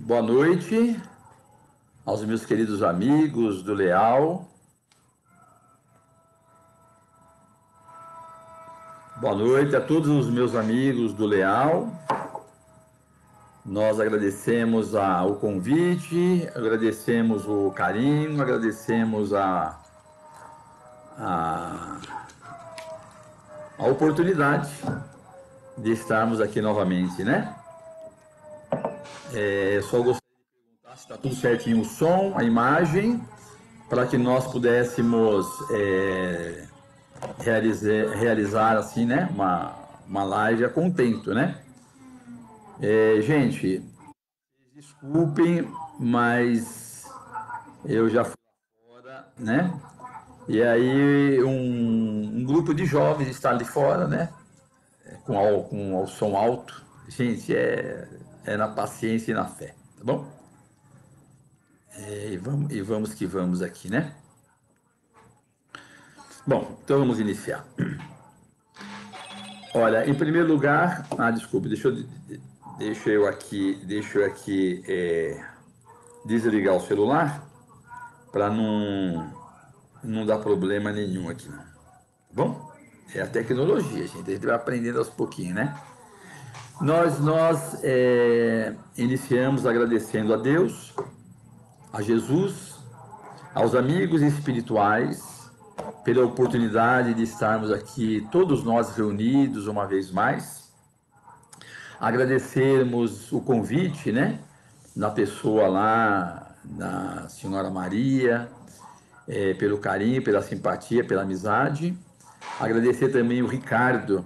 Boa noite aos meus queridos amigos do Leal. Boa noite a todos os meus amigos do Leal. Nós agradecemos o convite, agradecemos o carinho, agradecemos a oportunidade de estarmos aqui novamente, né? Só gostaria de perguntar se está tudo certinho o som, a imagem, para que nós pudéssemos realizar assim, né? Uma live a contento, né? Gente, desculpem, mas eu já fui fora, né? E aí um grupo de jovens está ali fora, né? Com o som alto. Gente, é na paciência e na fé, tá bom? E vamos que vamos aqui, né? Bom, então vamos iniciar. Olha, em primeiro lugar, desculpe, deixa eu aqui desligar o celular para não dar problema nenhum aqui, não. Tá bom? É a tecnologia, gente. A gente vai aprendendo aos pouquinhos, né? Nós iniciamos agradecendo a Deus, a Jesus, aos amigos espirituais, pela oportunidade de estarmos aqui, todos nós reunidos uma vez mais. Agradecermos o convite, né? Na pessoa lá, da senhora Maria, pelo carinho, pela simpatia, pela amizade. Agradecer também o Ricardo,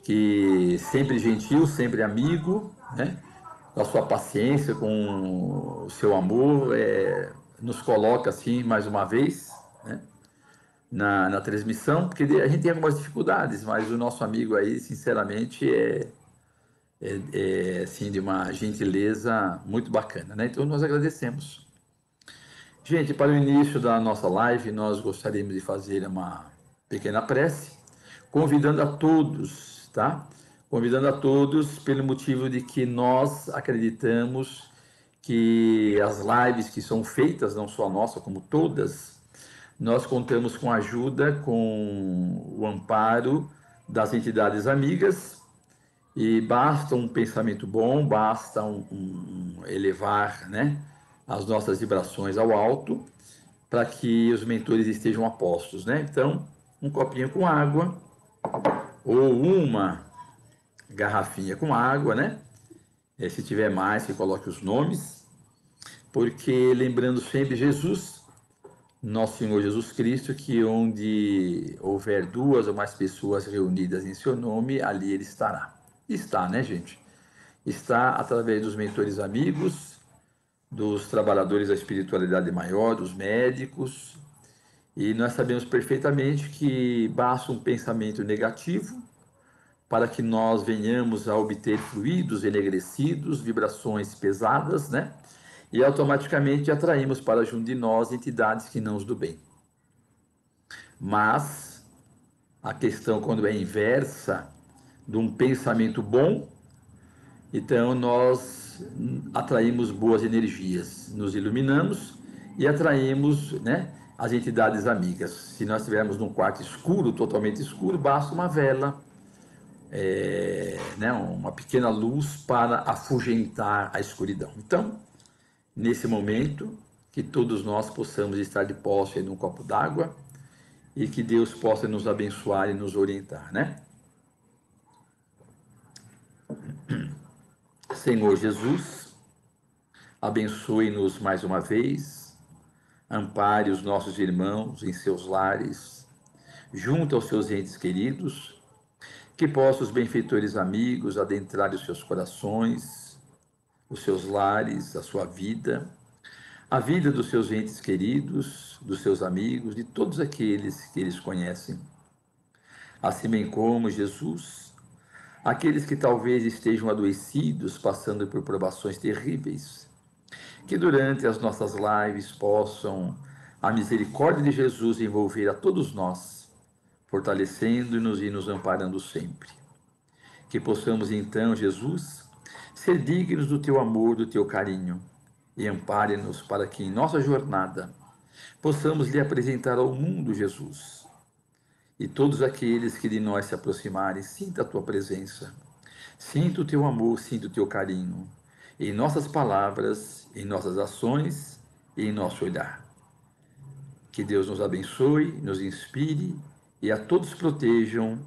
que sempre gentil, sempre amigo, né? Com a sua paciência, com o seu amor, nos coloca assim mais uma vez, né? Na transmissão, porque a gente tem algumas dificuldades, mas o nosso amigo aí, sinceramente, assim, de uma gentileza muito bacana, né? Então nós agradecemos. Gente, para o início da nossa live, nós gostaríamos de fazer uma pequena prece, convidando a todos, tá? Convidando a todos pelo motivo de que nós acreditamos que as lives que são feitas, não só a nossa, como todas, nós contamos com a ajuda, com o amparo das entidades amigas, e basta um pensamento bom, basta elevar, né, as nossas vibrações ao alto, para que os mentores estejam a postos, né? Então, um copinho com água, ou uma garrafinha com água, né? Se tiver mais, você coloque os nomes, porque lembrando sempre Jesus, nosso Senhor Jesus Cristo, que onde houver duas ou mais pessoas reunidas em seu nome, ali ele estará. Está, né, gente? Está através dos mentores amigos, dos trabalhadores da espiritualidade maior, dos médicos, e nós sabemos perfeitamente que basta um pensamento negativo para que nós venhamos a obter fluidos enegrecidos, vibrações pesadas, né? E automaticamente atraímos para junto de nós entidades que não nos do bem. Mas a questão, quando é inversa de um pensamento bom, então nós atraímos boas energias, nos iluminamos e atraímos, né, as entidades amigas. Se nós estivermos num quarto escuro, totalmente escuro, basta uma vela, né, uma pequena luz para afugentar a escuridão. Então, nesse momento, que todos nós possamos estar de posse num copo d'água e que Deus possa nos abençoar e nos orientar, né? Senhor Jesus, abençoe-nos mais uma vez, ampare os nossos irmãos em seus lares, junto aos seus entes queridos, que possam os benfeitores amigos adentrar os seus corações, os seus lares, a sua vida, a vida dos seus entes queridos, dos seus amigos, de todos aqueles que eles conhecem. Assim bem como, Jesus, aqueles que talvez estejam adoecidos, passando por provações terríveis, que durante as nossas lives possam a misericórdia de Jesus envolver a todos nós, fortalecendo-nos e nos amparando sempre. Que possamos então, Jesus, ser dignos do teu amor, do teu carinho, e ampare-nos para que em nossa jornada possamos lhe apresentar ao mundo Jesus. E todos aqueles que de nós se aproximarem, sinta a tua presença, sinta o teu amor, sinta o teu carinho, em nossas palavras, em nossas ações e em nosso olhar. Que Deus nos abençoe, nos inspire e a todos protejam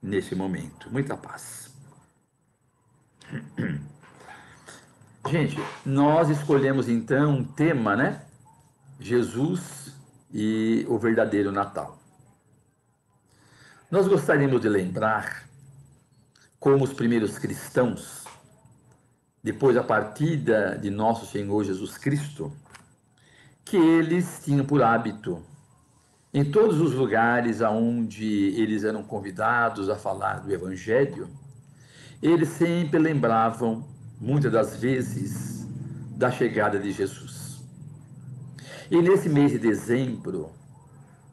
nesse momento. Muita paz. Gente, nós escolhemos então um tema, né? Jesus e o verdadeiro Natal. Nós gostaríamos de lembrar como os primeiros cristãos, depois da partida de nosso Senhor Jesus Cristo, que eles tinham por hábito, em todos os lugares aonde eles eram convidados a falar do Evangelho, eles sempre lembravam, muitas das vezes, da chegada de Jesus. E nesse mês de dezembro,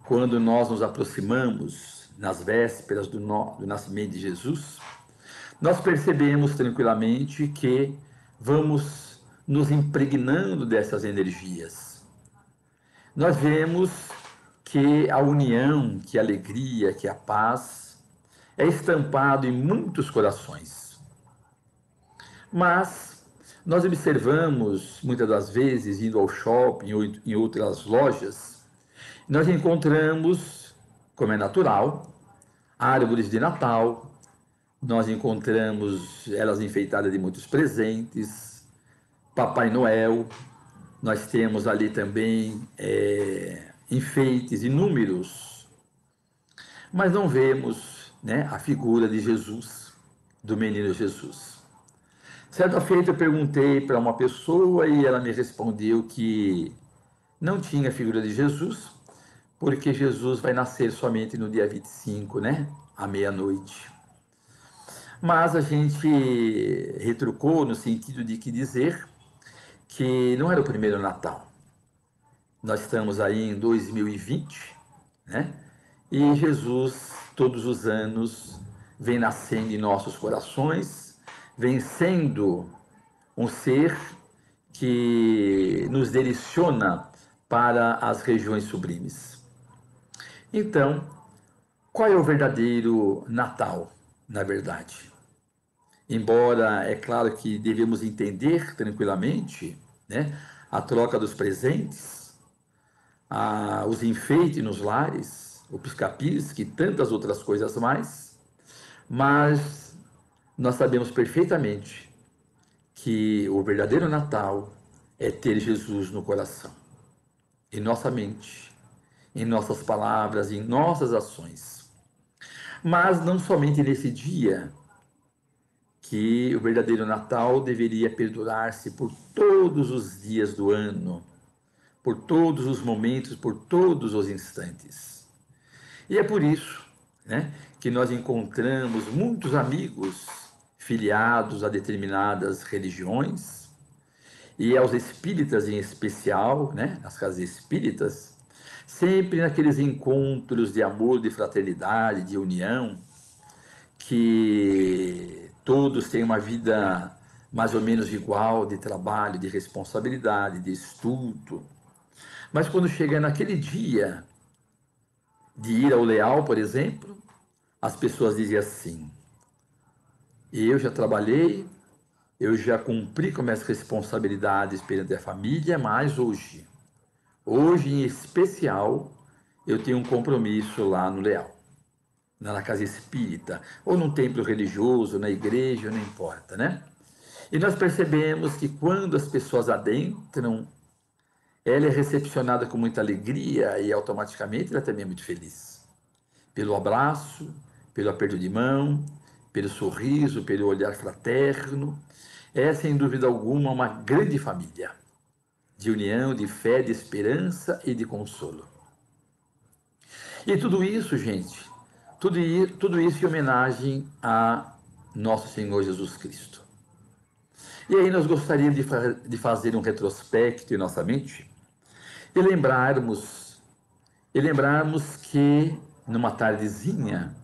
quando nós nos aproximamos, nas vésperas do nascimento de Jesus, nós percebemos tranquilamente que vamos nos impregnando dessas energias. Nós vemos que a união, que a alegria, que a paz é estampado em muitos corações. Mas nós observamos, muitas das vezes, indo ao shopping ou em outras lojas, nós encontramos, como é natural, árvores de Natal, nós encontramos elas enfeitadas de muitos presentes, Papai Noel, nós temos ali também enfeites inúmeros, mas não vemos, né, a figura de Jesus, do menino Jesus. Certa feita eu perguntei para uma pessoa e ela me respondeu que não tinha figura de Jesus, porque Jesus vai nascer somente no dia 25, né, à meia-noite. Mas a gente retrucou no sentido de que dizer que não era o primeiro Natal. Nós estamos aí em 2020, né? E Jesus, todos os anos, vem nascendo em nossos corações, vem sendo um ser que nos direciona para as regiões sublimes. Então, qual é o verdadeiro Natal, na verdade? Embora é claro que devemos entender tranquilamente, né, a troca dos presentes, os enfeites nos lares, o pisca-pisca e tantas outras coisas mais, mas nós sabemos perfeitamente que o verdadeiro Natal é ter Jesus no coração, em nossa mente, em nossas palavras, em nossas ações. Mas não somente nesse dia, que o verdadeiro Natal deveria perdurar-se por todos os dias do ano, por todos os momentos, por todos os instantes. E é por isso, né, que nós encontramos muitos amigos filiados a determinadas religiões, e aos espíritas em especial, né, nas casas espíritas, sempre naqueles encontros de amor, de fraternidade, de união, que todos têm uma vida mais ou menos igual de trabalho, de responsabilidade, de estudo. Mas quando chega naquele dia de ir ao leal, por exemplo, as pessoas dizem assim: eu já trabalhei, eu já cumpri com minhas responsabilidades perante a família, mas hoje em especial, eu tenho um compromisso lá no leal, na casa espírita, ou num templo religioso, na igreja, não importa, né? E nós percebemos que quando as pessoas adentram, ela é recepcionada com muita alegria e automaticamente ela também é muito feliz. Pelo abraço, pelo aperto de mão, pelo sorriso, pelo olhar fraterno. É, sem dúvida alguma, uma grande família de união, de fé, de esperança e de consolo. E tudo isso, gente, tudo isso em homenagem a nosso Senhor Jesus Cristo. E aí nós gostaríamos de fazer um retrospecto em nossa mente e lembrarmos que numa tardezinha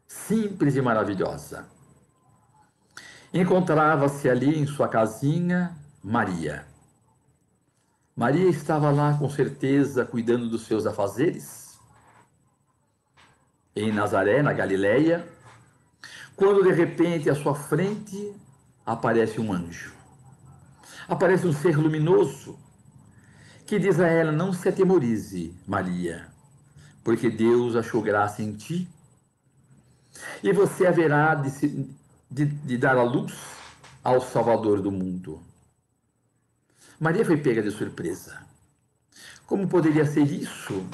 simples e maravilhosa, encontrava-se ali em sua casinha Maria. Maria estava lá, com certeza, cuidando dos seus afazeres, em Nazaré, na Galileia, quando de repente à sua frente aparece um anjo. Aparece um ser luminoso que diz a ela: não se atemorize, Maria, porque Deus achou graça em ti e você haverá de dar a luz ao Salvador do mundo. Maria foi pega de surpresa. Como poderia ser isso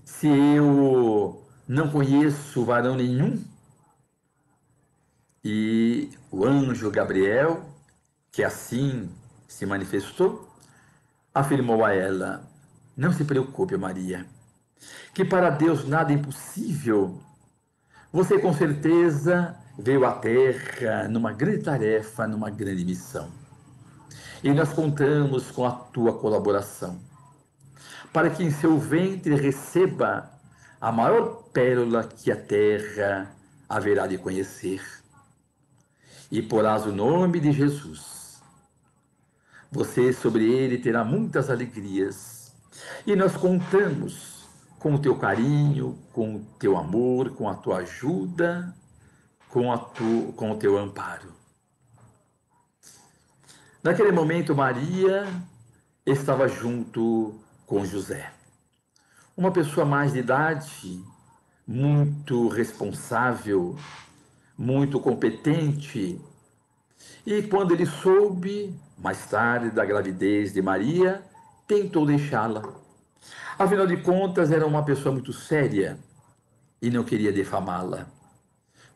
se eu não conheço varão nenhum? E o anjo Gabriel, que assim se manifestou, afirmou a ela: não se preocupe, Maria, que para Deus nada é impossível. Você com certeza veio à Terra numa grande tarefa, numa grande missão. E nós contamos com a tua colaboração, para que em seu ventre receba a maior pérola que a terra haverá de conhecer. E porás o nome de Jesus. Você sobre ele terá muitas alegrias. E nós contamos com o teu carinho, com o teu amor, com a tua ajuda, com o teu amparo. Naquele momento, Maria estava junto com José. Uma pessoa mais de idade, muito responsável, muito competente. E quando ele soube, mais tarde, da gravidez de Maria, tentou deixá-la. Afinal de contas, era uma pessoa muito séria e não queria defamá-la,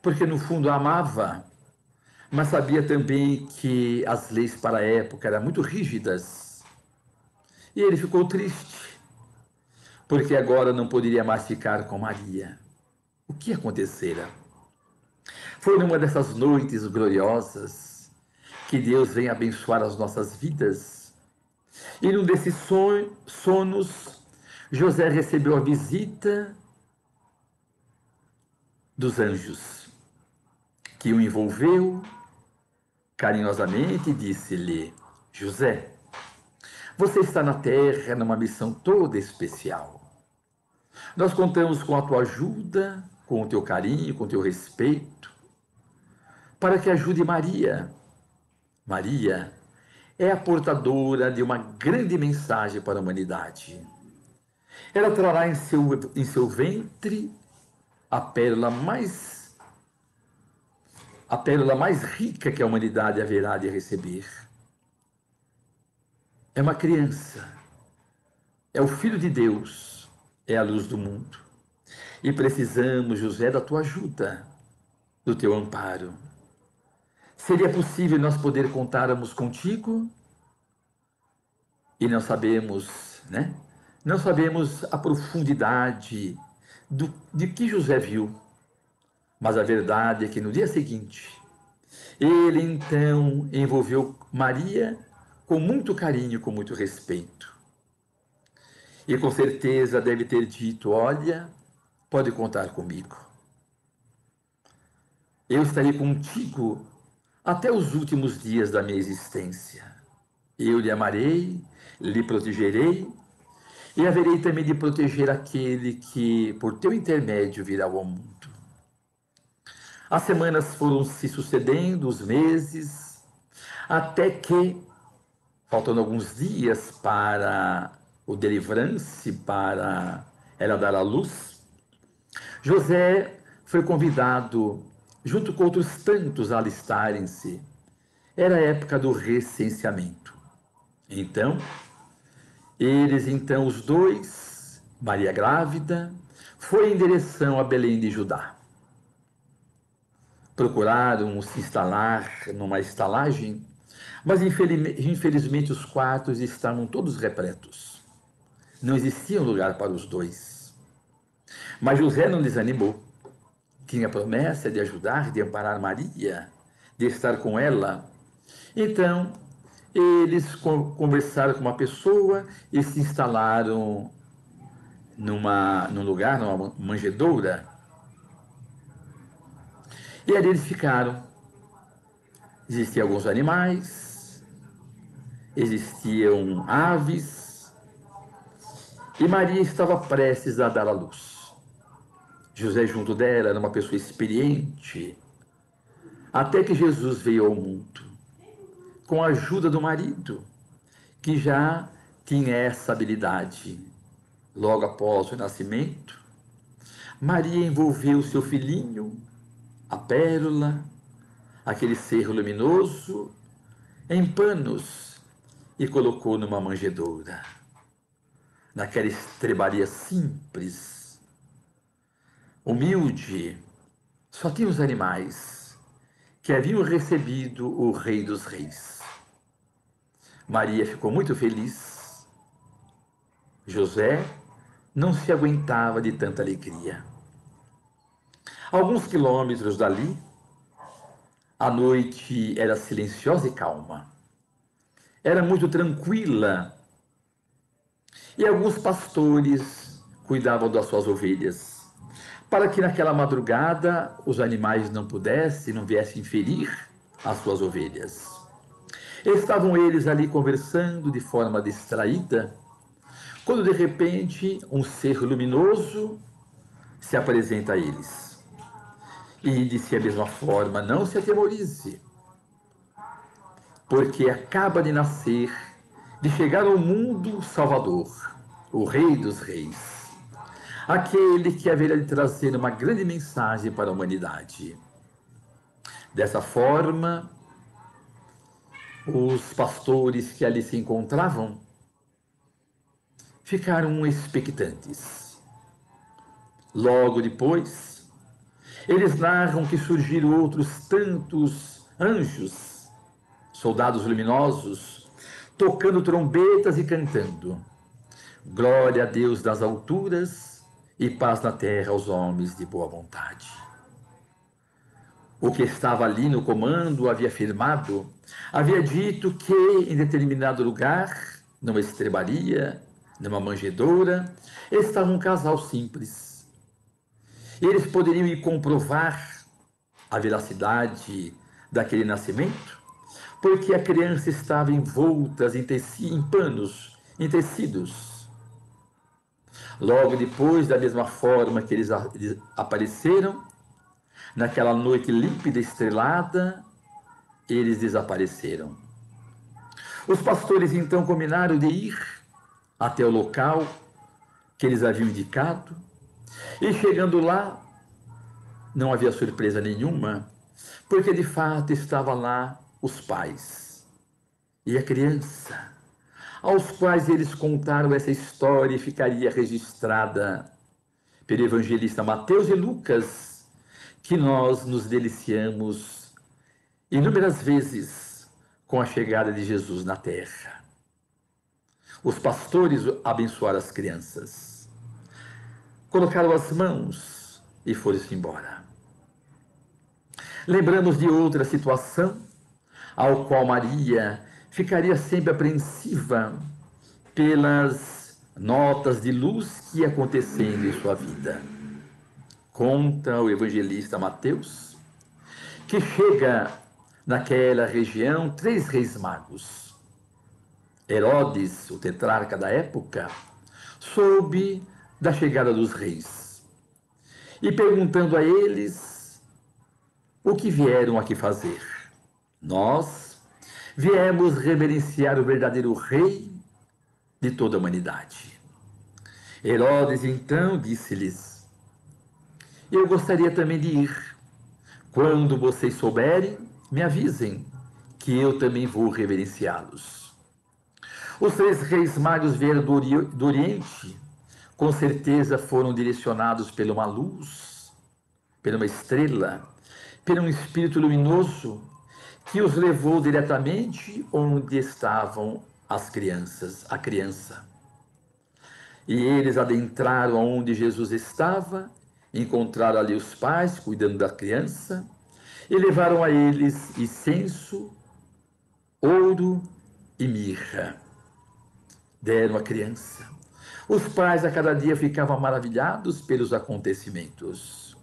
porque no fundo a amava, mas sabia também que as leis para a época eram muito rígidas. E ele ficou triste, porque agora não poderia mais ficar com Maria. O que acontecera? Foi numa dessas noites gloriosas que Deus vem abençoar as nossas vidas. E num desses sonos, José recebeu a visita dos anjos, que o envolveu carinhosamente e disse-lhe: José, você está na terra numa missão toda especial. Nós contamos com a tua ajuda, com o teu carinho, com o teu respeito, para que ajude Maria. Maria é a portadora de uma grande mensagem para a humanidade. Ela trará em seu ventre a pérola mais rica que a humanidade haverá de receber. É uma criança, é o Filho de Deus, é a luz do mundo. E precisamos, José, da tua ajuda, do teu amparo. Seria possível nós poder contarmos contigo? E não sabemos, né? Não sabemos a profundidade de que José viu. Mas a verdade é que no dia seguinte, ele então envolveu Maria com muito carinho, com muito respeito. E com certeza deve ter dito: olha, pode contar comigo. Eu estarei contigo até os últimos dias da minha existência. Eu lhe amarei, lhe protegerei e haverei também de proteger aquele que, por teu intermédio, virá ao mundo. As semanas foram se sucedendo, os meses, até que, faltando alguns dias para o delivrance, para ela dar à luz, José foi convidado, junto com outros tantos, a alistarem-se. Era a época do recenseamento. Então, os dois, Maria grávida, foi em direção a Belém de Judá. Procuraram se instalar numa estalagem, mas infelizmente os quartos estavam todos repletos. Não existia lugar para os dois. Mas José não desanimou. Tinha a promessa de ajudar, de amparar Maria, de estar com ela. Então, eles conversaram com uma pessoa e se instalaram num lugar, numa manjedoura. E ali eles ficaram. Existiam alguns animais, existiam aves, E Maria estava prestes a dar à luz. José junto dela era uma pessoa experiente, até que Jesus veio ao mundo, com a ajuda do marido, que já tinha essa habilidade. Logo após o nascimento, Maria envolveu seu filhinho, a pérola, aquele ser luminoso, em panos e colocou numa manjedoura, naquela estrebaria simples, humilde. Só tinha os animais que haviam recebido o Rei dos Reis. Maria ficou muito feliz. José não se aguentava de tanta alegria. Alguns quilômetros dali, a noite era silenciosa e calma. Era muito tranquila. E alguns pastores cuidavam das suas ovelhas, para que naquela madrugada os animais não pudessem, não viessem ferir as suas ovelhas. Estavam eles ali conversando de forma distraída, quando de repente um ser luminoso se apresenta a eles. E disse da mesma forma: não se atemorize, porque acaba de nascer, de chegar ao mundo o Salvador, o Rei dos Reis, aquele que haverá de trazer uma grande mensagem para a humanidade. Dessa forma, os pastores que ali se encontravam ficaram expectantes. Logo depois, eles narram que surgiram outros tantos anjos, soldados luminosos, tocando trombetas e cantando: glória a Deus nas alturas e paz na terra aos homens de boa vontade. O que estava ali no comando havia afirmado, havia dito que em determinado lugar, numa estrebaria, numa manjedoura, estava um casal simples. Eles poderiam ir comprovar a veracidade daquele nascimento, porque a criança estava envolta em panos, em tecidos. Logo depois, da mesma forma que eles apareceram, naquela noite límpida e estrelada, eles desapareceram. Os pastores então combinaram de ir até o local que eles haviam indicado, e chegando lá, não havia surpresa nenhuma, porque de fato estavam lá os pais e a criança, aos quais eles contaram essa história e ficaria registrada pelo evangelista Mateus e Lucas, que nós nos deliciamos inúmeras vezes com a chegada de Jesus na terra. Os pastores abençoaram as crianças, colocaram as mãos e foram-se embora. Lembramos de outra situação, ao qual Maria ficaria sempre apreensiva pelas notas de luz que ia acontecendo em sua vida. Conta o evangelista Mateus que chega naquela região 3 reis magos. Herodes, o tetrarca da época, soube da chegada dos reis e perguntando a eles o que vieram aqui fazer. Nós viemos reverenciar o verdadeiro rei de toda a humanidade. Herodes então disse-lhes: eu gostaria também de ir. Quando vocês souberem, me avisem, que eu também vou reverenciá-los. Os 3 reis magos vieram do Oriente, com certeza foram direcionados por uma luz, por uma estrela, por um espírito luminoso que os levou diretamente onde estavam as crianças, a criança. E eles adentraram onde Jesus estava, encontraram ali os pais cuidando da criança e levaram a eles incenso, ouro e mirra. Deram a criança. Os pais a cada dia ficavam maravilhados pelos acontecimentos,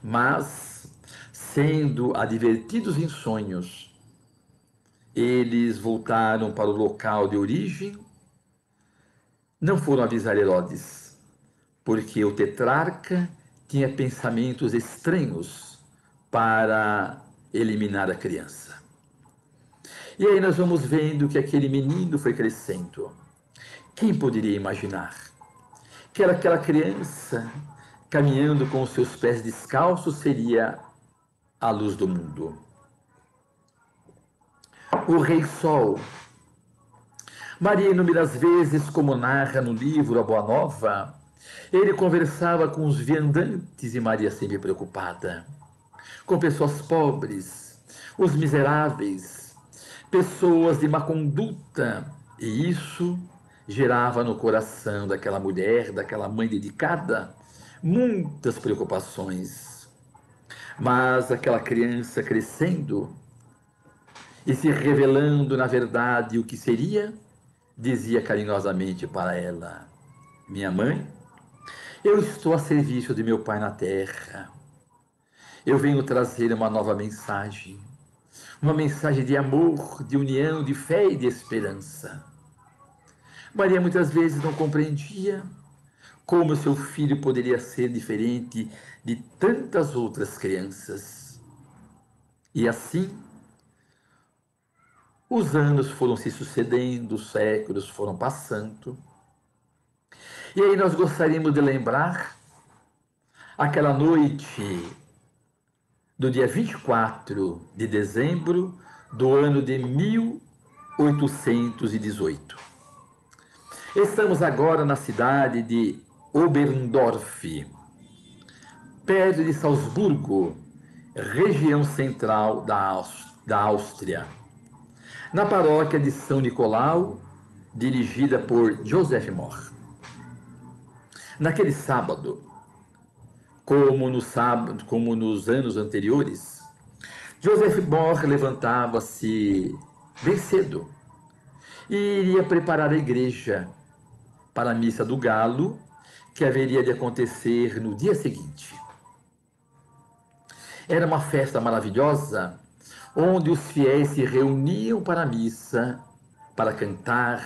mas, sendo advertidos em sonhos, eles voltaram para o local de origem, não foram avisar Herodes, porque o tetrarca tinha pensamentos estranhos para eliminar a criança. E aí nós vamos vendo que aquele menino foi crescendo. Quem poderia imaginar que aquela criança, caminhando com os seus pés descalços, seria a luz do mundo? O Rei Sol. Maria, inúmeras vezes, como narra no livro A Boa Nova, ele conversava com os viandantes e Maria sempre preocupada, com pessoas pobres, os miseráveis, pessoas de má conduta, e isso gerava no coração daquela mulher, daquela mãe dedicada, muitas preocupações. Mas aquela criança crescendo e se revelando na verdade o que seria, dizia carinhosamente para ela: minha mãe, eu estou a serviço de meu Pai na terra. Eu venho trazer uma nova mensagem, uma mensagem de amor, de união, de fé e de esperança. Maria muitas vezes não compreendia como seu filho poderia ser diferente de tantas outras crianças. E assim, os anos foram se sucedendo, os séculos foram passando. E aí nós gostaríamos de lembrar aquela noite do dia 24 de dezembro do ano de 1818. Estamos agora na cidade de Oberndorf, perto de Salzburgo, região central da Áustria, na paróquia de São Nicolau, dirigida por Joseph Mohr. Naquele sábado, como nos anos anteriores, Joseph Mohr levantava-se bem cedo e iria preparar a igreja para a missa do galo, que haveria de acontecer no dia seguinte. Era uma festa maravilhosa, onde os fiéis se reuniam para a missa, para cantar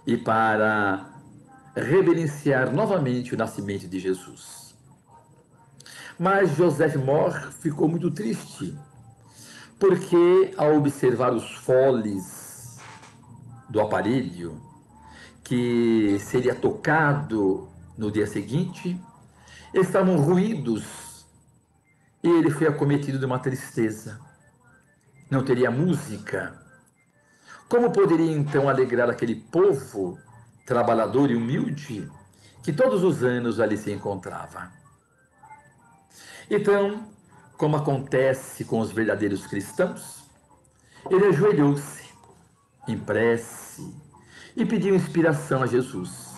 e para reverenciar novamente o nascimento de Jesus. Mas Joseph Mohr ficou muito triste, porque ao observar os foles do aparelho que seria tocado no dia seguinte, estavam ruídos, e ele foi acometido de uma tristeza. Não teria música. Como poderia então alegrar aquele povo trabalhador e humilde que todos os anos ali se encontrava? Então, como acontece com os verdadeiros cristãos, ele ajoelhou-se em prece e pediu inspiração a Jesus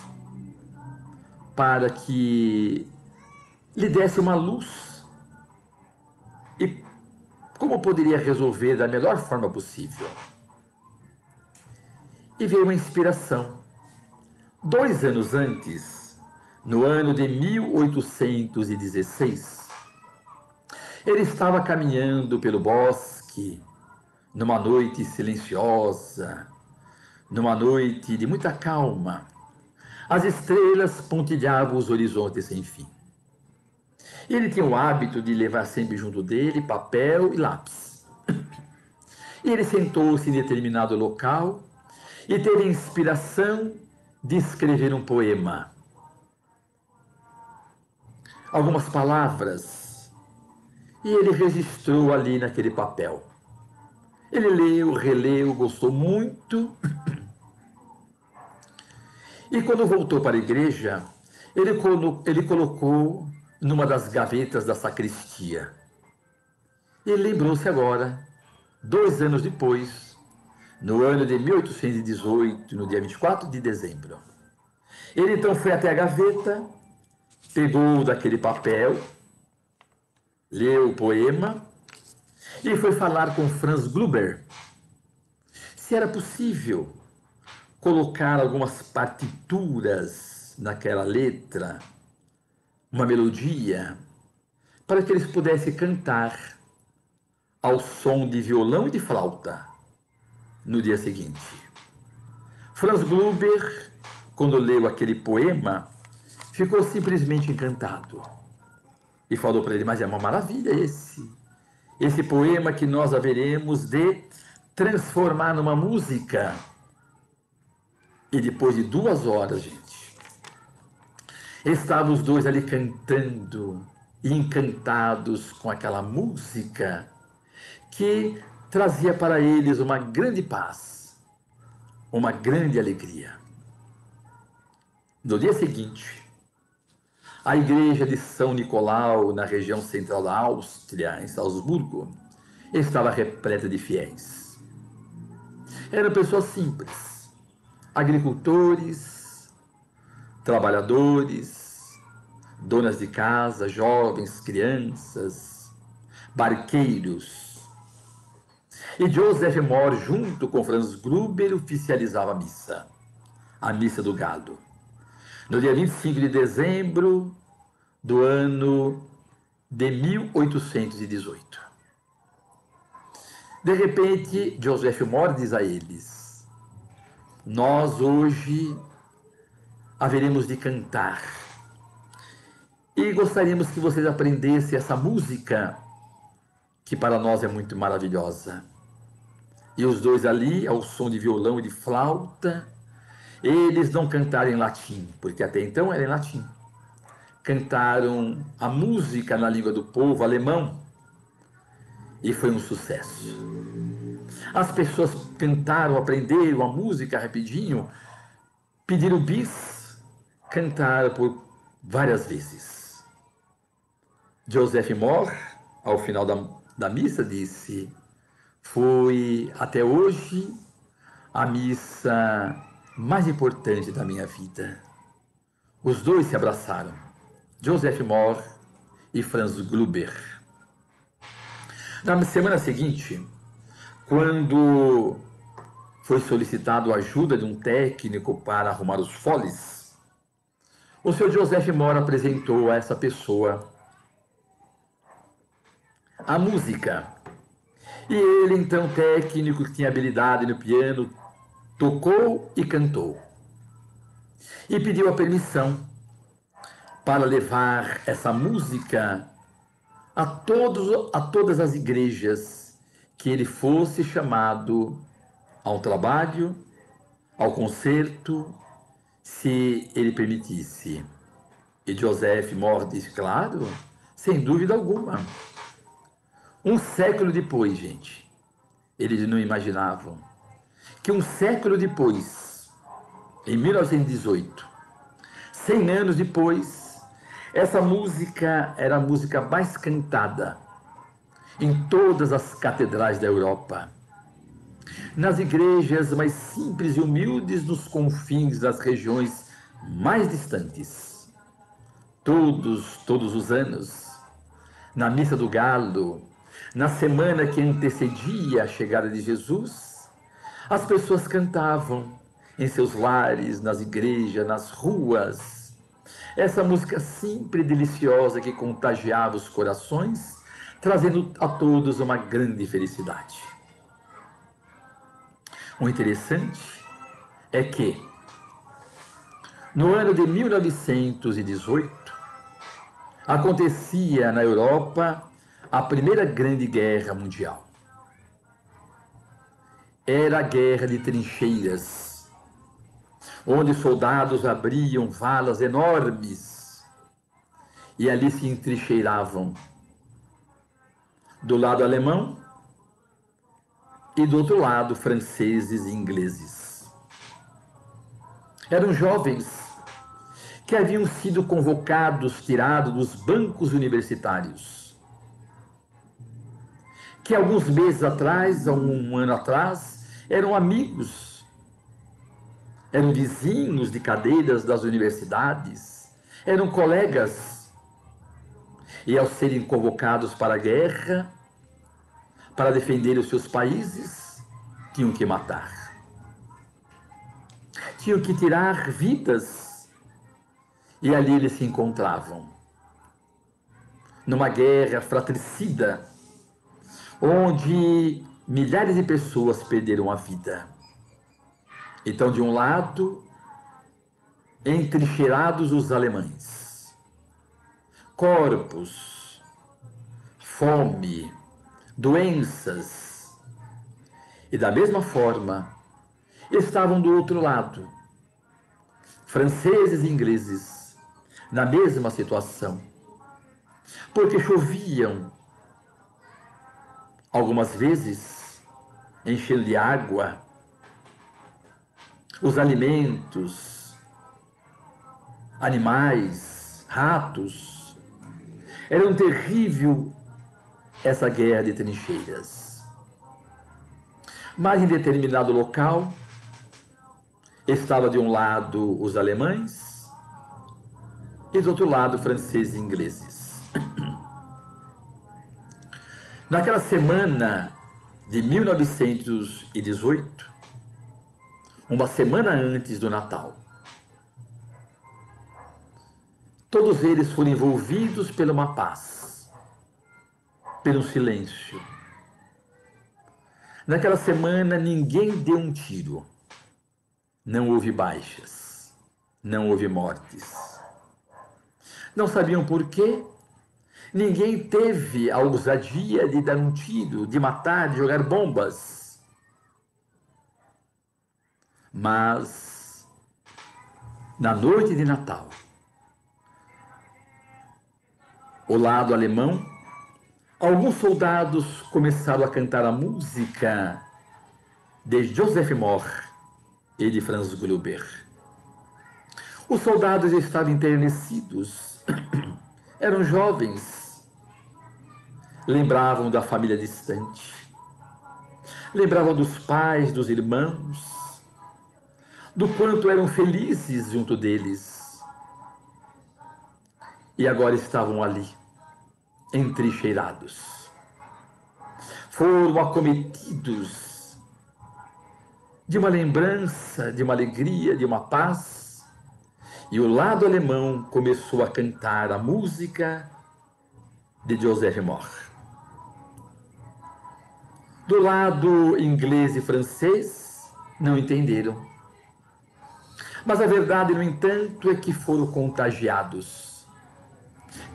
para que lhe desse uma luz e como poderia resolver da melhor forma possível. E veio uma inspiração. 2 anos antes, no ano de 1816, ele estava caminhando pelo bosque, numa noite silenciosa, numa noite de muita calma. As estrelas pontilhavam os horizontes sem fim. Ele tinha o hábito de levar sempre junto dele papel e lápis. E ele sentou-se em determinado local e teve a inspiração de escrever um poema. Algumas palavras. E ele registrou ali naquele papel. Ele leu, releu, gostou muito. E quando voltou para a igreja, ele colocou numa das gavetas da sacristia. E lembrou-se agora, 2 anos depois, no ano de 1818, no dia 24 de dezembro. Ele então foi até a gaveta, pegou daquele papel, leu o poema e foi falar com Franz Gruber se era possível colocar algumas partituras naquela letra, uma melodia, para que eles pudessem cantar ao som de violão e de flauta no dia seguinte. Franz Gruber quando leu aquele poema, ficou simplesmente encantado. E falou para ele, mas é uma maravilha esse poema que nós haveremos de transformar numa música. E depois de 2 horas, gente, estavam os dois ali cantando, encantados com aquela música que trazia para eles uma grande paz, uma grande alegria. No dia seguinte, a igreja de São Nicolau, na região central da Áustria, em Salzburgo, estava repleta de fiéis. Eram pessoas simples, agricultores, trabalhadores, donas de casa, jovens, crianças, barqueiros. E Joseph Mohr, junto com Franz Gruber, oficializava a missa do gado. No dia 25 de dezembro do ano de 1818. De repente, Joseph Mohr diz a eles, nós hoje haveremos de cantar e gostaríamos que vocês aprendessem essa música que para nós é muito maravilhosa. E os dois ali, ao som de violão e de flauta, eles não cantaram em latim, porque até então era em latim. Cantaram a música na língua do povo, alemão, e foi um sucesso. As pessoas cantaram, aprenderam a música rapidinho, pediram bis, cantaram por várias vezes. Joseph Mohr, ao final da missa, disse, foi até hoje a missa mais importante da minha vida. Os dois se abraçaram, Joseph Mohr e Franz Gruber. Na semana seguinte, quando foi solicitado a ajuda de um técnico para arrumar os foles, o Sr. Joseph Mohr apresentou a essa pessoa a música. E ele, então, técnico que tinha habilidade no piano, tocou e cantou. E pediu a permissão para levar essa música a todas as igrejas que ele fosse chamado a um trabalho, ao concerto, se ele permitisse. E Joseph Mohr disse, claro, sem dúvida alguma. Um século depois, gente, eles não imaginavam que um século depois, em 1918, 100 anos depois, essa música era a música mais cantada em todas as catedrais da Europa, nas igrejas mais simples e humildes nos confins das regiões mais distantes. Todos os anos, na Missa do Galo, na semana que antecedia a chegada de Jesus, as pessoas cantavam em seus lares, nas igrejas, nas ruas, essa música simples e deliciosa que contagiava os corações, trazendo a todos uma grande felicidade. O interessante é que, no ano de 1918, acontecia na Europa a Primeira Grande Guerra Mundial. Era a guerra de trincheiras, onde soldados abriam valas enormes e ali se entrincheiravam. Do lado alemão e do outro lado franceses e ingleses. Eram jovens que haviam sido convocados, tirados dos bancos universitários, que alguns meses atrás, há um ano atrás, eram amigos, eram vizinhos de cadeiras das universidades, eram colegas, e ao serem convocados para a guerra, para defender os seus países, tinham que matar. Tinham que tirar vidas, e ali eles se encontravam, numa guerra fratricida, onde milhares de pessoas perderam a vida. Então, de um lado, entrincheirados os alemães. Corpos, fome, doenças. E da mesma forma, estavam do outro lado, franceses e ingleses, na mesma situação. Porque choviam, algumas vezes, enchendo de água os alimentos, animais, ratos. Era um terrível essa guerra de trincheiras. Mas em determinado local, estava de um lado os alemães e do outro lado franceses e ingleses. Naquela semana de 1918, uma semana antes do Natal, todos eles foram envolvidos por uma paz, pelo silêncio. Naquela semana ninguém deu um tiro, não houve baixas, não houve mortes. Não sabiam por quê, ninguém teve a ousadia de dar um tiro, de matar, de jogar bombas. Mas, na noite de Natal, o lado alemão, alguns soldados começaram a cantar a música de Joseph Mohr e de Franz Gruber. Os soldados estavam enternecidos, eram jovens, lembravam da família distante, lembravam dos pais, dos irmãos, do quanto eram felizes junto deles. E agora estavam ali, entrincheirados. Foram acometidos de uma lembrança, de uma alegria, de uma paz. E o lado alemão começou a cantar a música de Joseph Mohr. Do lado inglês e francês, não entenderam. Mas a verdade, no entanto, é que foram contagiados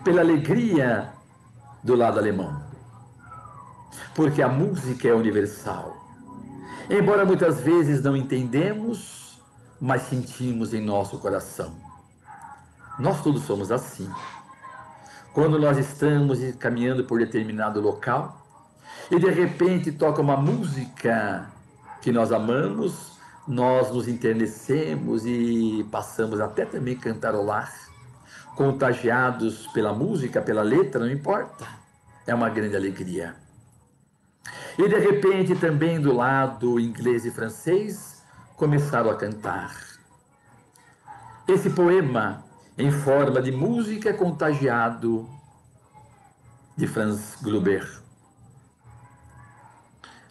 pela alegria do lado alemão. Porque a música é universal. Embora muitas vezes não entendemos, mas sentimos em nosso coração. Nós todos somos assim. Quando nós estamos caminhando por determinado local e de repente toca uma música que nós amamos, nós nos enternecemos e passamos até também cantarolar, contagiados pela música, pela letra, não importa. É uma grande alegria. E de repente também do lado inglês e francês começaram a cantar. Esse poema em forma de música contagiado de Franz Gruber.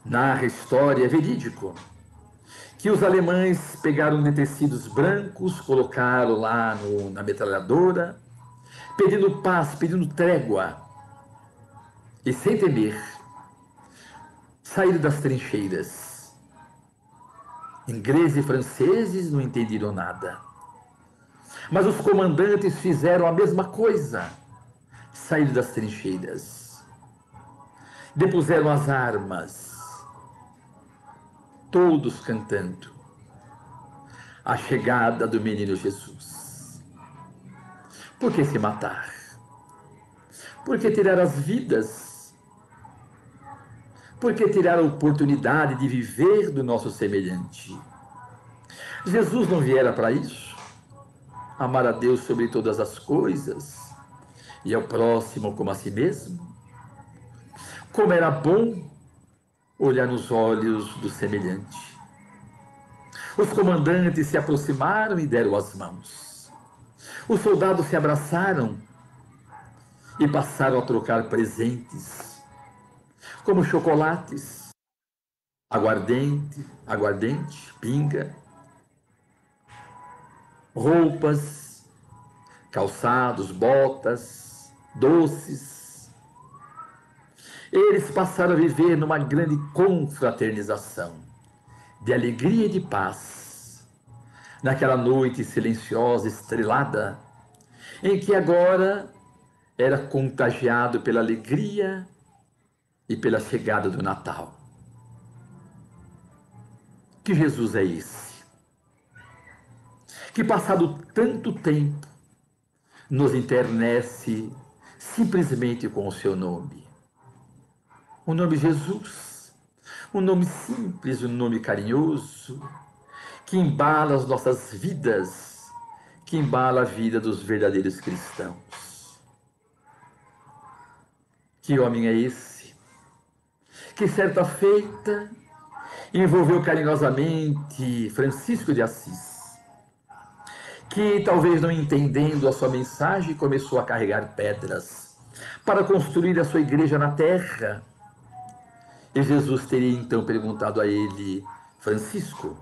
Narra a história, é verídico, que os alemães pegaram tecidos brancos, colocaram lá na metralhadora, pedindo paz, pedindo trégua, e sem temer, saíram das trincheiras. Ingleses e franceses não entenderam nada. Mas os comandantes fizeram a mesma coisa, saíram das trincheiras, depuseram as armas, todos cantando a chegada do menino Jesus. Por que se matar? Por que tirar as vidas? Por que tirar a oportunidade de viver do nosso semelhante? Jesus não viera para isso? Amar a Deus sobre todas as coisas e ao próximo como a si mesmo? Como era bom olhar nos olhos do semelhante. Os comandantes se aproximaram e deram as mãos. Os soldados se abraçaram e passaram a trocar presentes, como chocolates, aguardente, pinga, roupas, calçados, botas, doces. Eles passaram a viver numa grande confraternização, de alegria e de paz, naquela noite silenciosa, estrelada, em que agora era contagiado pela alegria e pela chegada do Natal. Que Jesus é esse? Que passado tanto tempo nos internece simplesmente com o seu nome. O nome Jesus, um nome simples, um nome carinhoso, que embala as nossas vidas, que embala a vida dos verdadeiros cristãos. Que homem é esse? Que certa feita envolveu carinhosamente Francisco de Assis, que talvez não entendendo a sua mensagem começou a carregar pedras para construir a sua igreja na terra. E Jesus teria então perguntado a ele: Francisco,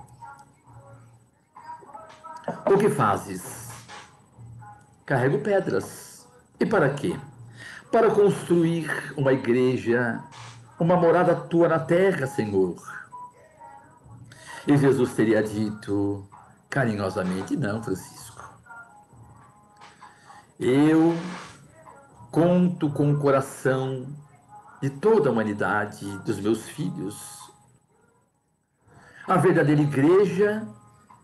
o que fazes? Carrego pedras. E para quê? Para construir uma igreja, uma morada tua na terra, Senhor. E Jesus teria dito carinhosamente: não, Francisco. Eu conto com o coração de toda a humanidade, dos meus filhos. A verdadeira igreja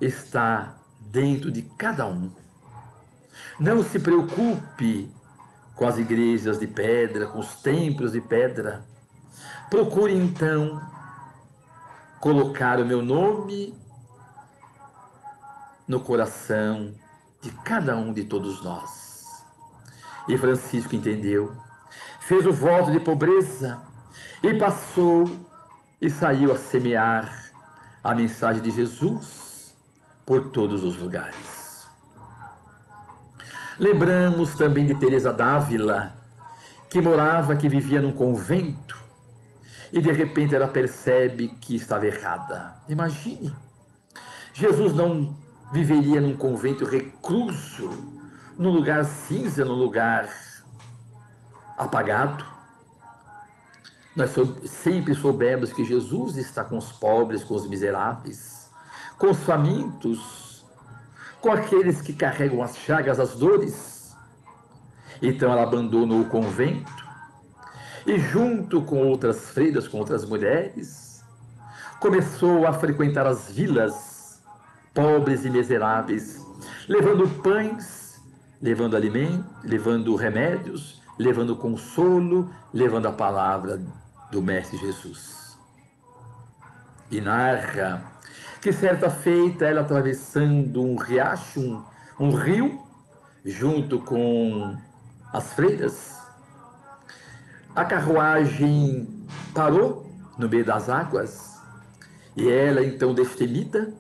está dentro de cada um. Não se preocupe com as igrejas de pedra, com os templos de pedra. Procure então colocar o meu nome no coração de cada um de todos nós. E Francisco entendeu, fez o voto de pobreza e passou e saiu a semear a mensagem de Jesus por todos os lugares. Lembramos também de Teresa d'Ávila, que vivia num convento e de repente ela percebe que estava errada. Imagine, Jesus não viveria num convento recluso, num lugar cinza, num lugar apagado. Nós sempre soubemos que Jesus está com os pobres, com os miseráveis, com os famintos, com aqueles que carregam as chagas, as dores. Então ela abandonou o convento e, junto com outras freiras, com outras mulheres, começou a frequentar as vilas pobres e miseráveis, levando pães, levando alimento, levando remédios, levando consolo, levando a palavra do Mestre Jesus. E narra que certa feita ela atravessando um riacho, um rio, junto com as freiras, a carruagem parou no meio das águas e ela então destemida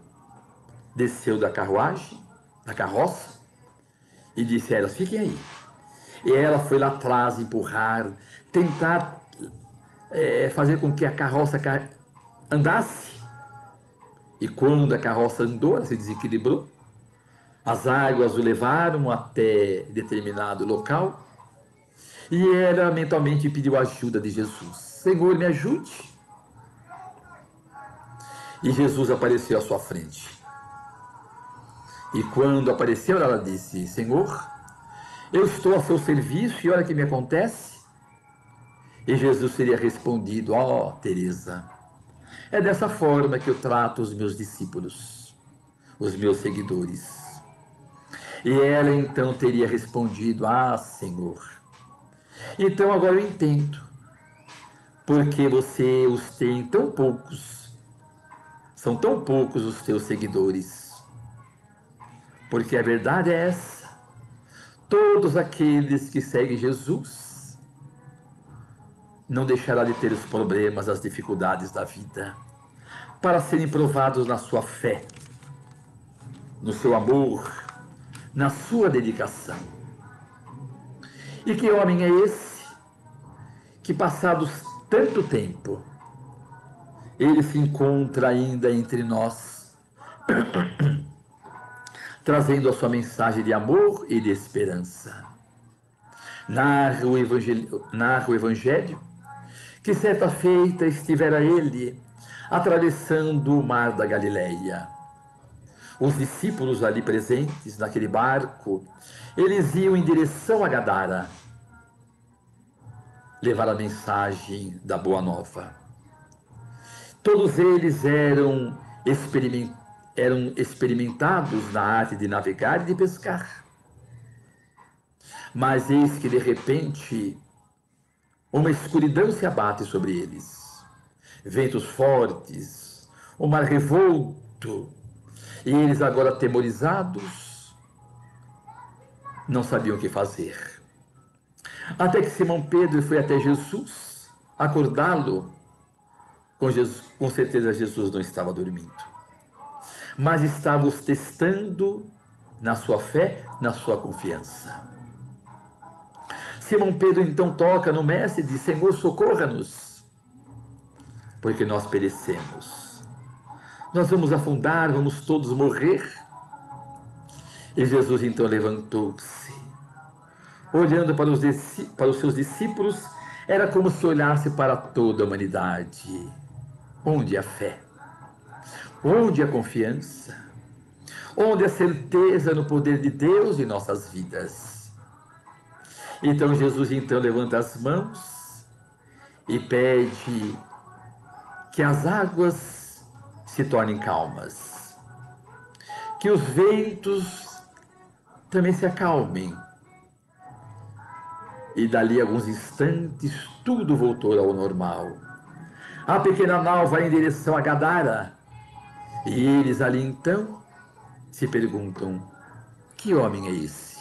desceu da carruagem, da carroça, e disse a elas: fiquem aí. E ela foi lá atrás empurrar, tentar fazer com que a carroça andasse. E quando a carroça andou, ela se desequilibrou. As águas o levaram até determinado local. E ela mentalmente pediu a ajuda de Jesus. Senhor, me ajude. E Jesus apareceu à sua frente. E quando apareceu, ela disse: Senhor, eu estou a seu serviço e olha o que me acontece. E Jesus teria respondido: ó, Teresa, é dessa forma que eu trato os meus discípulos, os meus seguidores. E ela então teria respondido: ah, Senhor, então agora eu entendo, porque você os tem tão poucos, são tão poucos os teus seguidores. Porque a verdade é essa: todos aqueles que seguem Jesus não deixará de ter os problemas, as dificuldades da vida, para serem provados na sua fé, no seu amor, na sua dedicação. E que homem é esse que, passados tanto tempo, ele se encontra ainda entre nós, trazendo a sua mensagem de amor e de esperança. Narra o Evangelho que certa feita estivera ele atravessando o mar da Galileia. os discípulos ali presentes naquele barco, eles iam em direção a Gadara, levar a mensagem da Boa Nova. Todos eles eram experimentados na arte de navegar e de pescar. Mas eis que de repente uma escuridão se abate sobre eles. Ventos fortes, o mar revolto, e eles agora atemorizados não sabiam o que fazer. Até que Simão Pedro foi até Jesus acordá-lo. Com certeza Jesus não estava dormindo, mas estava os testando na sua fé, na sua confiança. Simão Pedro então toca no mestre e diz: Senhor, socorra-nos, porque nós perecemos. Nós vamos afundar, vamos todos morrer. E Jesus então levantou-se, olhando para os seus discípulos, era como se olhasse para toda a humanidade. Onde a fé? Onde a confiança? Onde a certeza no poder de Deus em nossas vidas? Então Jesus então levanta as mãos e pede que as águas se tornem calmas, que os ventos também se acalmem. E dali a alguns instantes tudo voltou ao normal. A pequena nau vai em direção a Gadara. E eles ali então se perguntam: que homem é esse?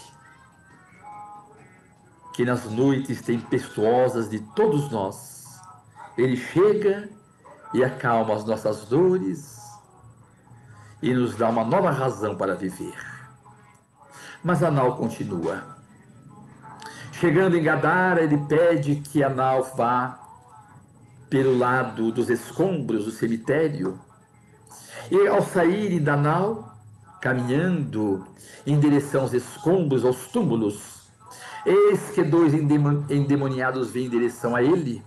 Que nas noites tempestuosas de todos nós, ele chega e acalma as nossas dores e nos dá uma nova razão para viver. Mas a nau continua. Chegando em Gadara, ele pede que a nau vá pelo lado dos escombros do cemitério. E ao saírem da nau, caminhando em direção aos escombros, aos túmulos, eis que dois endemoniados vêm em direção a eles,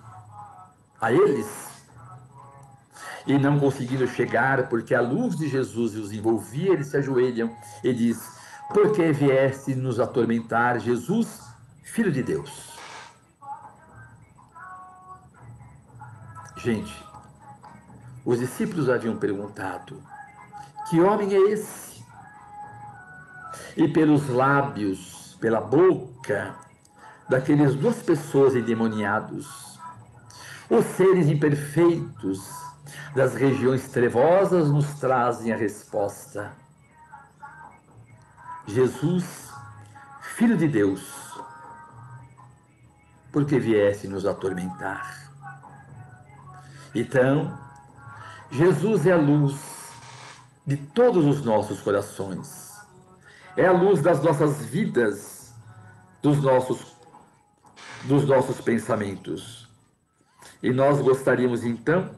e não conseguindo chegar, porque a luz de Jesus os envolvia, eles se ajoelham e diz: por que vieste nos atormentar, Jesus, Filho de Deus? Gente, os discípulos haviam perguntado: que homem é esse? E pelos lábios, pela boca daqueles duas pessoas endemoniados, os seres imperfeitos das regiões trevosas nos trazem a resposta: Jesus, Filho de Deus, por que viesse nos atormentar? Então, Jesus é a luz de todos os nossos corações, é a luz das nossas vidas, dos nossos pensamentos. E nós gostaríamos então,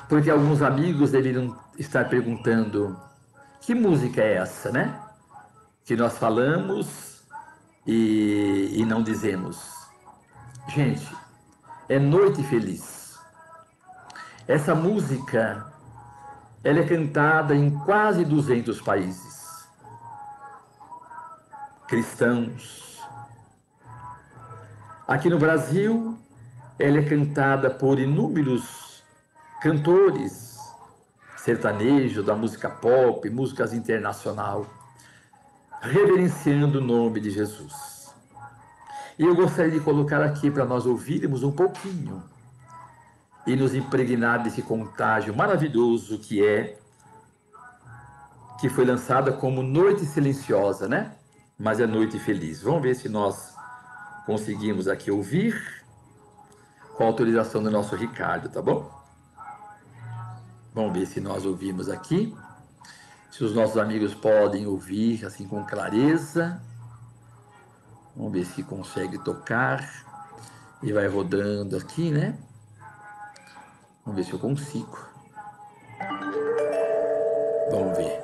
porque alguns amigos deveriam estar perguntando: que música é essa, né? Que nós falamos e não dizemos. Gente, é Noite Feliz. Essa música, ela é cantada em quase 200 países cristãos. Aqui no Brasil, ela é cantada por inúmeros cantores sertanejos, da música pop, músicas internacional, reverenciando o nome de Jesus. E eu gostaria de colocar aqui para nós ouvirmos um pouquinho e nos impregnar desse contágio maravilhoso que foi lançada como Noite Silenciosa, né? Mas é Noite Feliz. Vamos ver se nós conseguimos aqui ouvir com a autorização do nosso Ricardo, tá bom? Vamos ver se nós ouvimos aqui, se os nossos amigos podem ouvir assim com clareza. Vamos ver se consegue tocar e vai rodando aqui, né? Vamos ver se eu consigo. Vamos ver.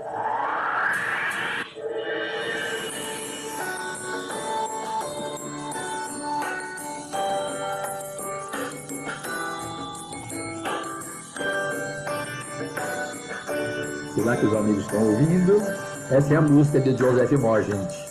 Será que os amigos estão ouvindo? Essa é a música de Joseph Moore, gente.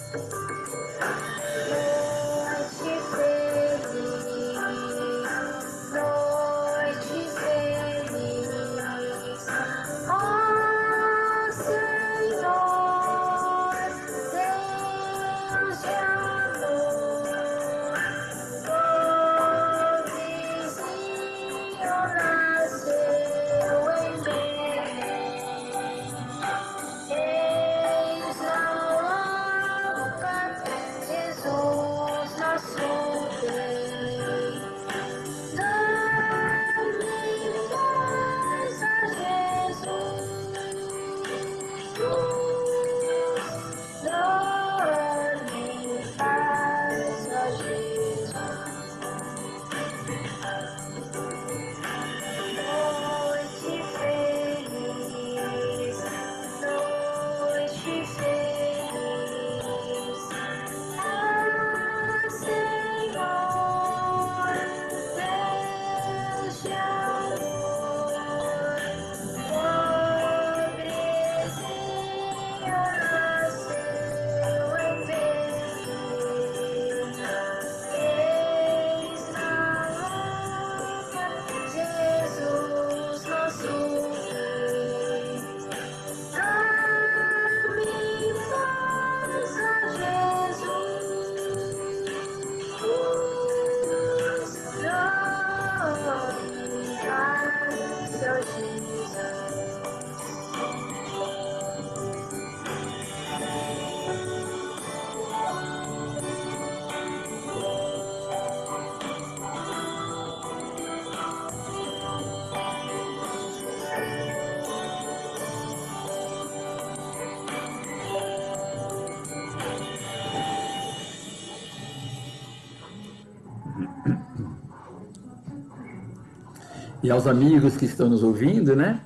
E aos amigos que estão nos ouvindo, né,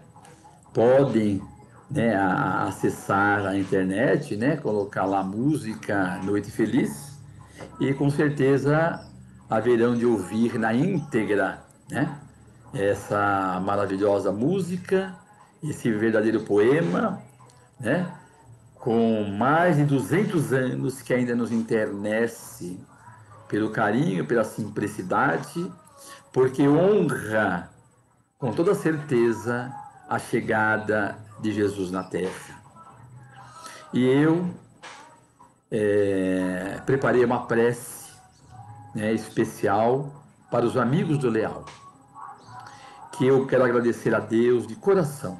podem, né, acessar a internet, né, colocar lá música Noite Feliz e com certeza haverão de ouvir na íntegra, né, essa maravilhosa música, esse verdadeiro poema, né, com mais de 200 anos que ainda nos enternece pelo carinho, pela simplicidade, porque honra com toda certeza a chegada de Jesus na terra. E eu preparei uma prece, né, especial para os amigos do Leal, que eu quero agradecer a Deus de coração,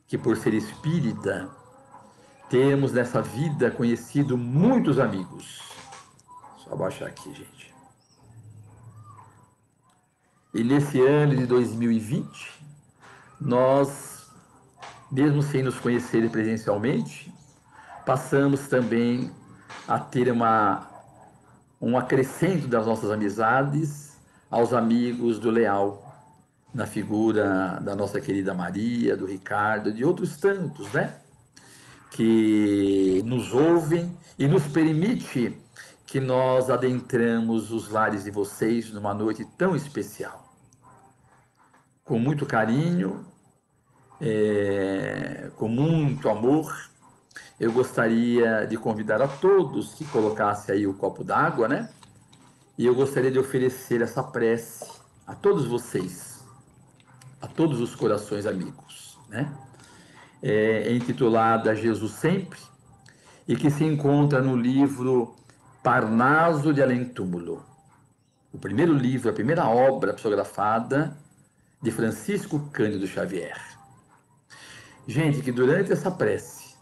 que por ser espírita, temos nessa vida conhecido muitos amigos. Só abaixar aqui, gente. E nesse ano de 2020, nós, mesmo sem nos conhecer presencialmente, passamos também a ter um acrescento das nossas amizades aos amigos do Leal, na figura da nossa querida Maria, do Ricardo, de outros tantos, né? Que nos ouvem e nos permite que nós adentramos os lares de vocês numa noite tão especial. Com muito carinho, com muito amor, eu gostaria de convidar a todos que colocassem aí o copo d'água, né? E eu gostaria de oferecer essa prece a todos vocês, a todos os corações amigos, né? É intitulada Jesus Sempre e que se encontra no livro Parnaso de Além Túmulo, o primeiro livro, a primeira obra psicografada de Francisco Cândido Xavier. Gente, que durante essa prece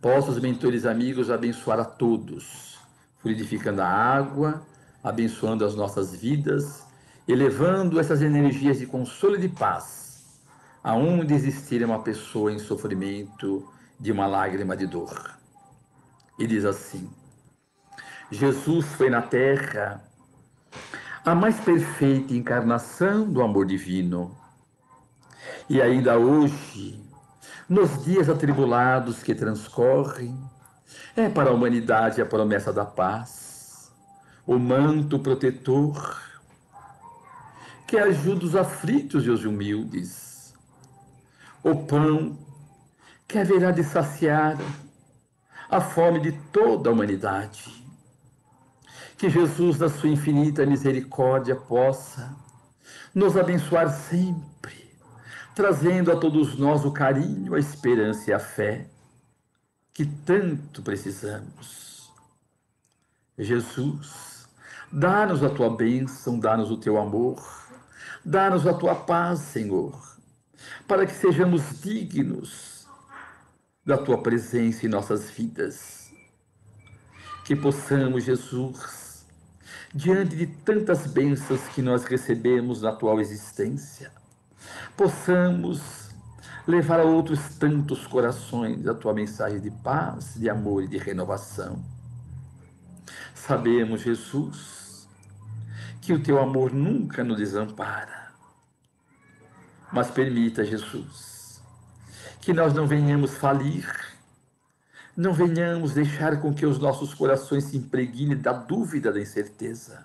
possa os mentores amigos abençoar a todos, fluidificando a água, abençoando as nossas vidas, elevando essas energias de consolo e de paz, aonde existir uma pessoa em sofrimento de uma lágrima de dor. E diz assim: Jesus foi na terra a mais perfeita encarnação do amor divino. E ainda hoje, nos dias atribulados que transcorrem, é para a humanidade a promessa da paz, o manto protetor que ajuda os aflitos e os humildes, o pão que haverá de saciar a fome de toda a humanidade. Que Jesus, na sua infinita misericórdia, possa nos abençoar sempre, trazendo a todos nós o carinho, a esperança e a fé que tanto precisamos. Jesus, dá-nos a tua bênção, dá-nos o teu amor, dá-nos a tua paz, Senhor, para que sejamos dignos da tua presença em nossas vidas. Que possamos, Jesus, diante de tantas bênçãos que nós recebemos na atual existência, possamos levar a outros tantos corações a tua mensagem de paz, de amor e de renovação. Sabemos, Jesus, que o teu amor nunca nos desampara, mas permita, Jesus, que nós não venhamos falir, não venhamos deixar com que os nossos corações se impregnem da dúvida, da incerteza,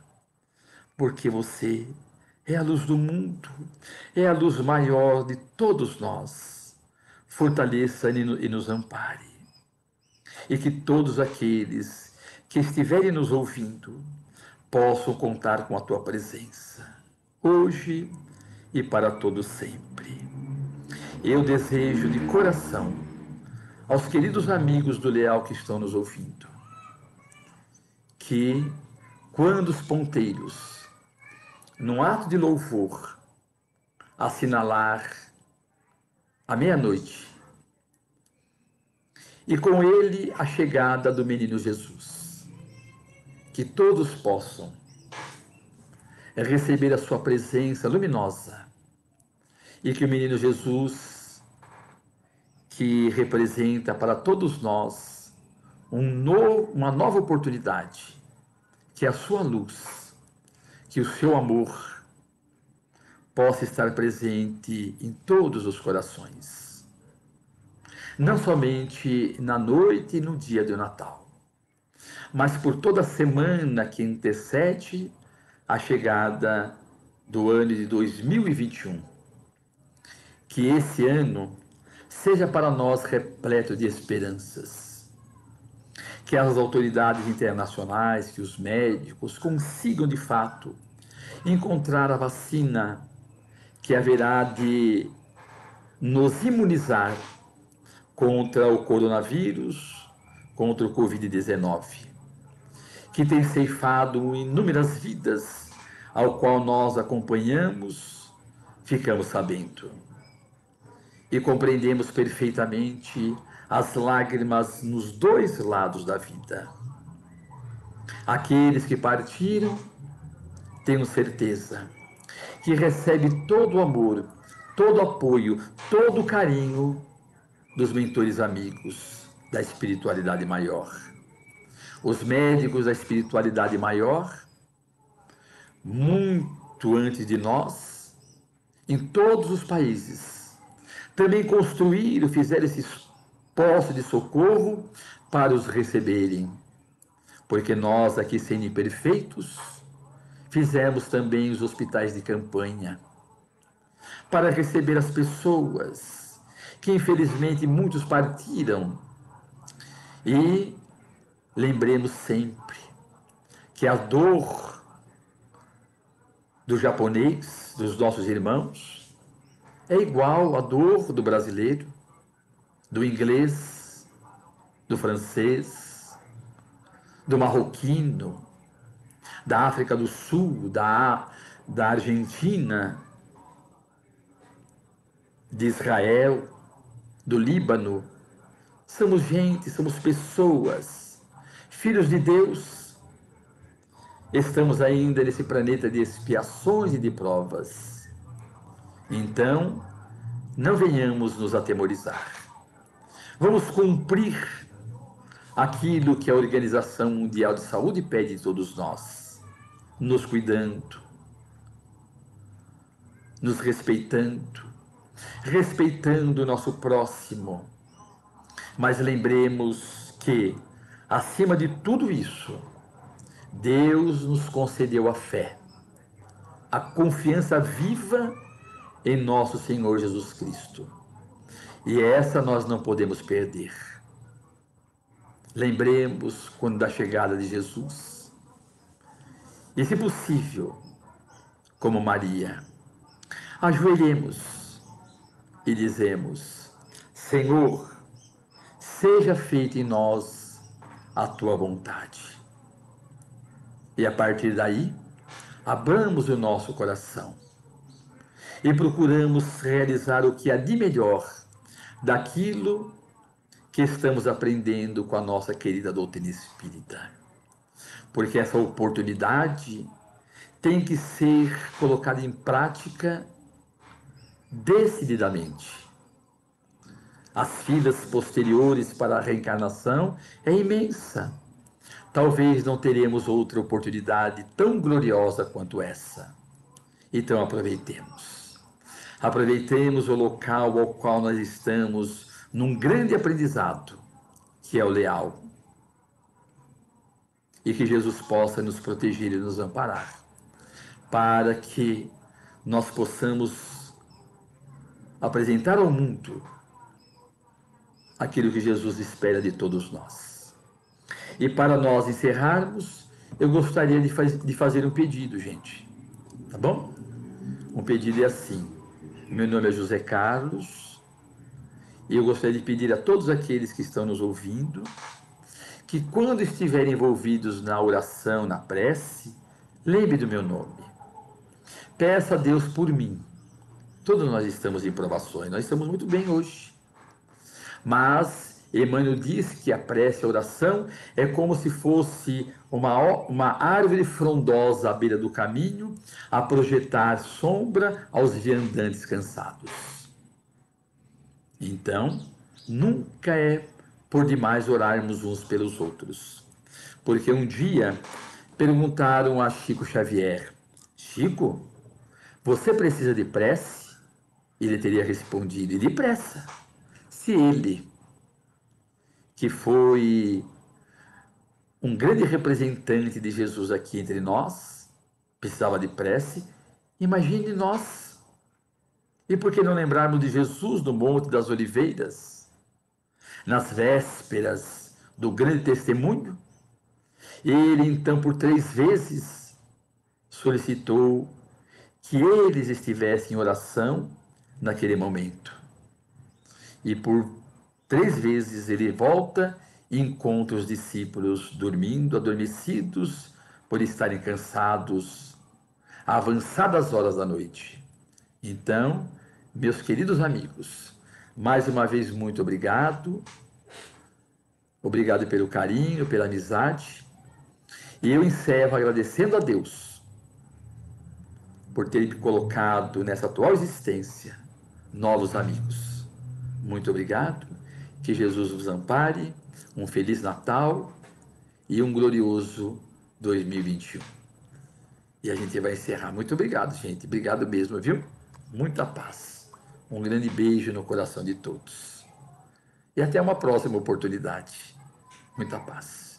porque você é a luz do mundo, é a luz maior de todos nós. Fortaleça e nos ampare. E que todos aqueles que estiverem nos ouvindo possam contar com a tua presença, hoje e para todo sempre. Eu desejo de coração aos queridos amigos do Leal que estão nos ouvindo, que quando os ponteiros, num ato de louvor, assinalar a meia-noite, e com ele a chegada do menino Jesus, que todos possam receber a sua presença luminosa, e que o menino Jesus, que representa para todos nós uma nova oportunidade, que a sua luz, que o seu amor possa estar presente em todos os corações, não somente na noite e no dia do Natal, mas por toda a semana que antecede a chegada do ano de 2021. Que esse ano seja para nós repleto de esperanças, que as autoridades internacionais, que os médicos consigam de fato encontrar a vacina que haverá de nos imunizar contra o coronavírus, contra o Covid-19, que tem ceifado inúmeras vidas, ao qual nós acompanhamos, ficamos sabendo. E compreendemos perfeitamente as lágrimas nos dois lados da vida. Aqueles que partiram, tenho certeza, que recebe todo o amor, todo o apoio, todo o carinho dos mentores amigos da espiritualidade maior. Os médicos da espiritualidade maior, muito antes de nós, em todos os países, também construíram, fizeram esses postos de socorro para os receberem. Porque nós, aqui sendo imperfeitos, fizemos também os hospitais de campanha para receber as pessoas que infelizmente muitos partiram. E lembremos sempre que a dor do japonês, dos nossos irmãos, é igual à dor do brasileiro, do inglês, do francês, do marroquino, da África do Sul, da Argentina, de Israel, do Líbano. Somos gente, somos pessoas, filhos de Deus. Estamos ainda nesse planeta de expiações e de provas. Então, não venhamos nos atemorizar. Vamos cumprir aquilo que a Organização Mundial de Saúde pede de todos nós, nos cuidando, nos respeitando, respeitando o nosso próximo. Mas lembremos que, acima de tudo isso, Deus nos concedeu a fé, a confiança viva em nosso Senhor Jesus Cristo. E essa nós não podemos perder. Lembremos quando da chegada de Jesus. E se possível, como Maria, ajoelhemos e dizemos: Senhor, seja feita em nós a tua vontade. E a partir daí, abramos o nosso coração e procuramos realizar o que há de melhor daquilo que estamos aprendendo com a nossa querida doutrina espírita. Porque essa oportunidade tem que ser colocada em prática decididamente. As filas posteriores para a reencarnação é imensa. Talvez não teremos outra oportunidade tão gloriosa quanto essa. Então aproveitemos. Aproveitemos o local ao qual nós estamos num grande aprendizado, que é o leal. E que Jesus possa nos proteger e nos amparar, para que nós possamos apresentar ao mundo aquilo que Jesus espera de todos nós. E para nós encerrarmos, eu gostaria de fazer um pedido, gente. Tá bom? Um pedido é assim: meu nome é José Carlos e eu gostaria de pedir a todos aqueles que estão nos ouvindo que quando estiverem envolvidos na oração, na prece, lembre do meu nome. Peça a Deus por mim. Todos nós estamos em provações, nós estamos muito bem hoje. Mas Emmanuel diz que a prece, a oração, é como se fosse uma árvore frondosa à beira do caminho, a projetar sombra aos viandantes cansados. Então, nunca é por demais orarmos uns pelos outros. Porque um dia perguntaram a Chico Xavier: Chico, você precisa de prece? Ele teria respondido: e depressa. Se ele, que foi um grande representante de Jesus aqui entre nós, precisava de prece, imagine nós. E por que não lembrarmos de Jesus no Monte das Oliveiras, nas vésperas do grande testemunho? Ele, então, por 3 vezes, solicitou que eles estivessem em oração naquele momento. E por 3 vezes ele volta e encontra os discípulos dormindo, adormecidos, por estarem cansados, a avançadas horas da noite. Então, meus queridos amigos, mais uma vez muito obrigado. Obrigado pelo carinho, pela amizade. E eu encerro agradecendo a Deus por ter me colocado nessa atual existência novos amigos. Muito obrigado. Que Jesus vos ampare. Um Feliz Natal e um glorioso 2021. E a gente vai encerrar. Muito obrigado, gente. Obrigado mesmo, viu? Muita paz. Um grande beijo no coração de todos. E até uma próxima oportunidade. Muita paz.